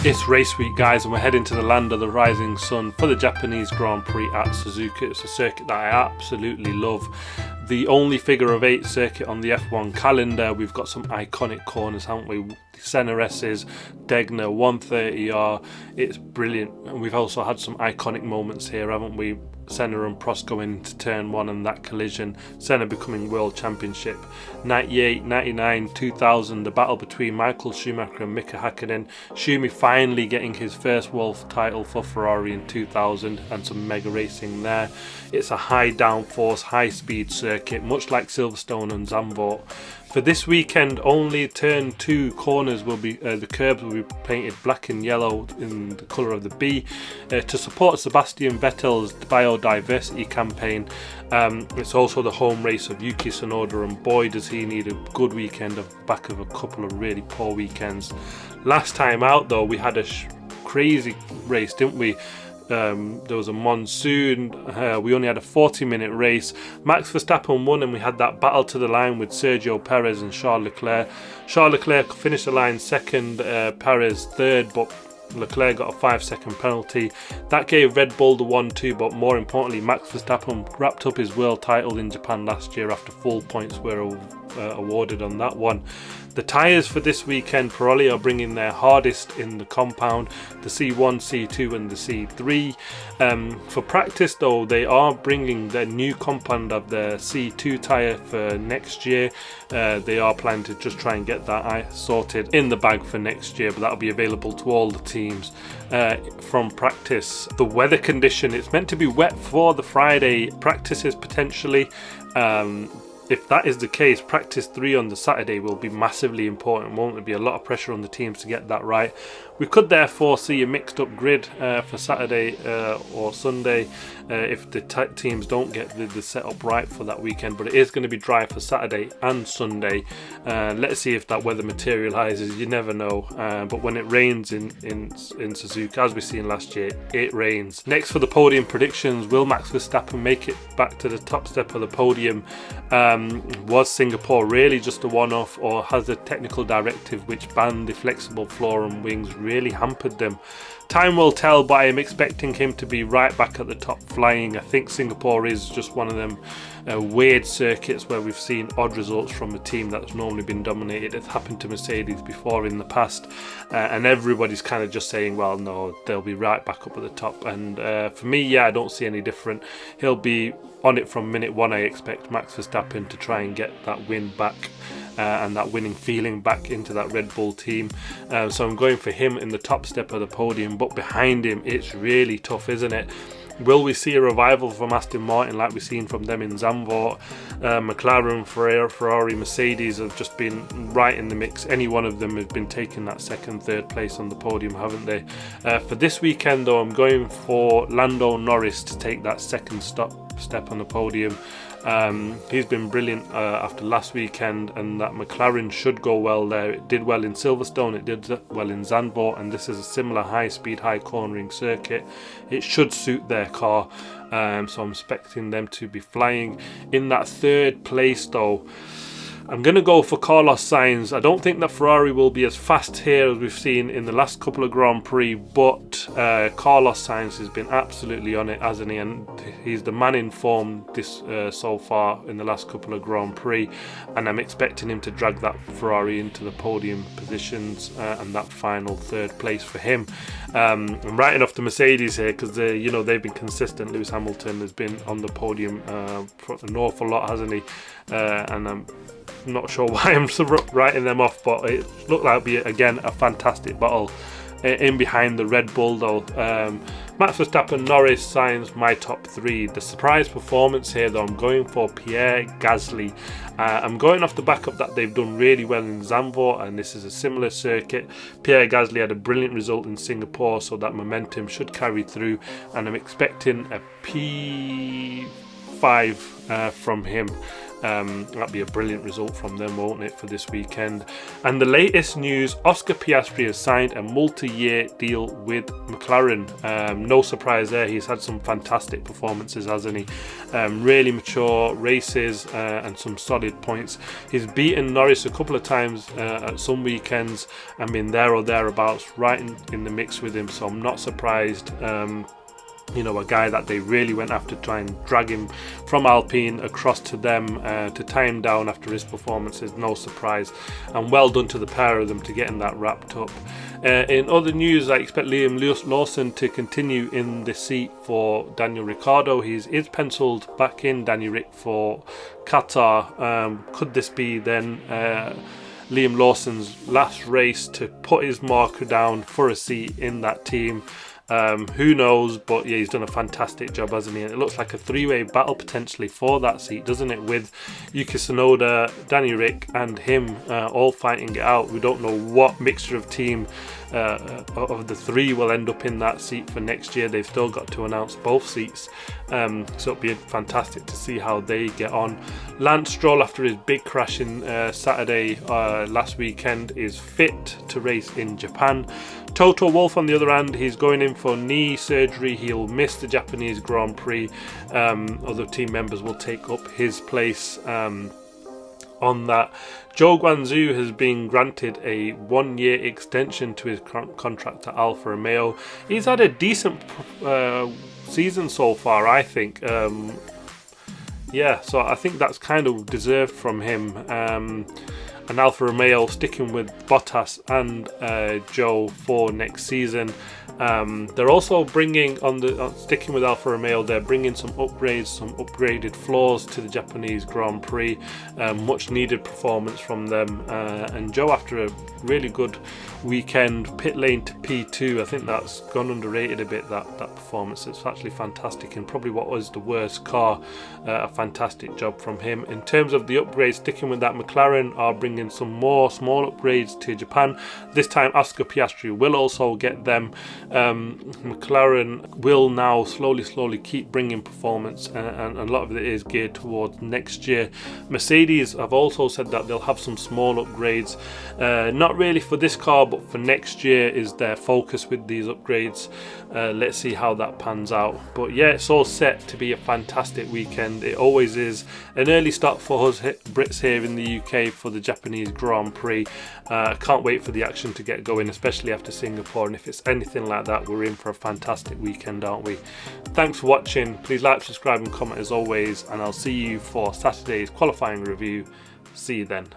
It's race week, guys, and we're heading to the land of the rising sun for the Japanese Grand Prix at Suzuka. It's a circuit that I absolutely love. The only figure of 8 circuit on the F1 calendar. We've got some iconic corners, haven't we? Senna S's, Degner 130R. It's brilliant. And we've also had some iconic moments here, haven't we? Senna and Prost going into turn 1 and that collision, Senna becoming world championship. 98, 99, 2000, the battle between Michael Schumacher and Mika Häkkinen. Schumi finally getting his first world title for Ferrari in 2000 and some mega racing there. It's a high downforce, high speed circuit, much like Silverstone and Zandvoort. For this weekend, only turn 2 corners will be, the curbs will be painted black and yellow in the colour of the B to support Sebastian Vettel's biodiversity campaign. It's also the home race of Yuki Tsunoda, and boy does he need a good weekend off the back of a couple of really poor weekends. Last time out though, we had a crazy race, didn't we? There was a monsoon, we only had a 40-minute race. Max Verstappen won and we had that battle to the line with Sergio Perez and Charles Leclerc. Charles Leclerc finished the line second, Perez third, but Leclerc got a 5-second penalty. That gave Red Bull the 1-2, but more importantly, Max Verstappen wrapped up his world title in Japan last year after full points were awarded on that one. The tyres for this weekend, Pirelli are bringing their hardest in the compound, the C1, C2 and the C3. For practice though, they are bringing their new compound of the C2 tyre for next year. They are planning to just try and get that sorted in the bag for next year, but that'll be available to all the teams from practice. The weather condition, it's meant to be wet for the Friday practices potentially. If that is the case, practice 3 on the Saturday will be massively important, won't there? Be a lot of pressure on the teams to get that right. We could therefore see a mixed up grid for Saturday or Sunday if the teams don't get the setup right for that weekend, but it is going to be dry for Saturday and Sunday. Let's see if that weather materialises, you never know, but when it rains in Suzuka, as we seen last year, it rains. Next for the podium predictions, will Max Verstappen make it back to the top step of the podium? Was Singapore really just a one-off, or has the technical directive which banned the flexible floor and wings really hampered them? Time will tell, but I am expecting him to be right back at the top flying. I think Singapore is just one of them weird circuits where we've seen odd results from a team that's normally been dominated. It's happened to Mercedes before in the past, and everybody's kind of just saying, well, no, they'll be right back up at the top. And for me, yeah, I don't see any different. He'll be on it from minute 1. I expect Max Verstappen to try and get that win back and that winning feeling back into that Red Bull team. So I'm going for him in the top step of the podium, but behind him it's really tough, isn't it? Will we see a revival from Aston Martin like we've seen from them in Zandvoort? McLaren, Ferrari, Mercedes have just been right in the mix. Any one of them has been taking that second, third place on the podium, haven't they? For this weekend though, I'm going for Lando Norris to take that second step on the podium. He's been brilliant after last weekend, and that McLaren should go well there. It did well in Silverstone, it did well in Zandvoort, and this is a similar high speed, high cornering circuit. It should suit their car, so I'm expecting them to be flying. In that third place though, I'm going to go for Carlos Sainz. I don't think that Ferrari will be as fast here as we've seen in the last couple of Grand Prix, but Carlos Sainz has been absolutely on it, hasn't he? And he's the man in form this so far in the last couple of Grand Prix, and I'm expecting him to drag that Ferrari into the podium positions and that final third place for him. I'm writing off the Mercedes here because they've been consistent. Lewis Hamilton has been on the podium for an awful lot, hasn't he? And I'm not sure why I'm writing them off, but it looked like it'd be again a fantastic battle in behind the Red Bull though. Max Verstappen, Norris, Sainz, my top 3. The surprise performance here though, I'm going for Pierre Gasly. I'm going off the back of that they've done really well in Zandvoort, and this is a similar circuit. Pierre Gasly had a brilliant result in Singapore, so that momentum should carry through, and I'm expecting a P5 from him. That'd be a brilliant result from them, won't it, for this weekend. And the latest news, Oscar Piastri has signed a multi-year deal with McLaren. No surprise there, he's had some fantastic performances, hasn't he? Really mature races and some solid points. He's beaten Norris a couple of times at some weekends and been there or thereabouts, right in the mix with him, so I'm not surprised. You know, a guy that they really went after, try and drag him from Alpine across to them to tie him down after his performances. No surprise, and well done to the pair of them to getting that wrapped up. In other news, I expect Liam Lawson to continue in the seat for Daniel Ricciardo. He's penciled back in, Danny Rick, for Qatar. Could this be then Liam Lawson's last race to put his marker down for a seat in that team? Who knows, but yeah, he's done a fantastic job, hasn't he? And it looks like a three-way battle potentially for that seat, doesn't it? With Yuki Tsunoda, Danny Rick and him all fighting it out. We don't know what mixture of team of the three will end up in that seat for next year. They've still got to announce both seats, so it'll be fantastic to see how they get on. Lance Stroll, after his big crash in Saturday last weekend, is fit to race in Japan. Toto Wolff, on the other hand, he's going in for knee surgery. He'll miss the Japanese Grand Prix. Other team members will take up his place on that. Zhou Guanzu has been granted a 1-year extension to his contract at Alfa Romeo. He's had a decent season so far, I think. Yeah, so I think that's kind of deserved from him. And Alfa Romeo sticking with Bottas and Zhou for next season. They're also bringing sticking with Alfa Romeo. They're bringing some upgrades, some upgraded floors to the Japanese Grand Prix. Much needed performance from them. And Zhou, after a really good weekend, pit lane to P2. I think that's gone underrated a bit, that performance. It's actually fantastic, and probably what was the worst car. A fantastic job from him. In terms of the upgrades, sticking with that, McLaren are bringing some more small upgrades to Japan. This time Oscar Piastri will also get them. McLaren will now slowly keep bringing performance, and a lot of it is geared towards next year. Mercedes have also said that they'll have some small upgrades, not really for this car, but for next year is their focus with these upgrades. Let's see how that pans out. But yeah, it's all set to be a fantastic weekend. It always is. An early start for us Brits here in the UK for the Japanese Grand Prix. Can't wait for the action to get going, especially after Singapore, and if it's anything like that, we're in for a fantastic weekend, aren't we? Thanks for watching. Please like, subscribe and comment as always, and I'll see you for Saturday's qualifying review. See you then.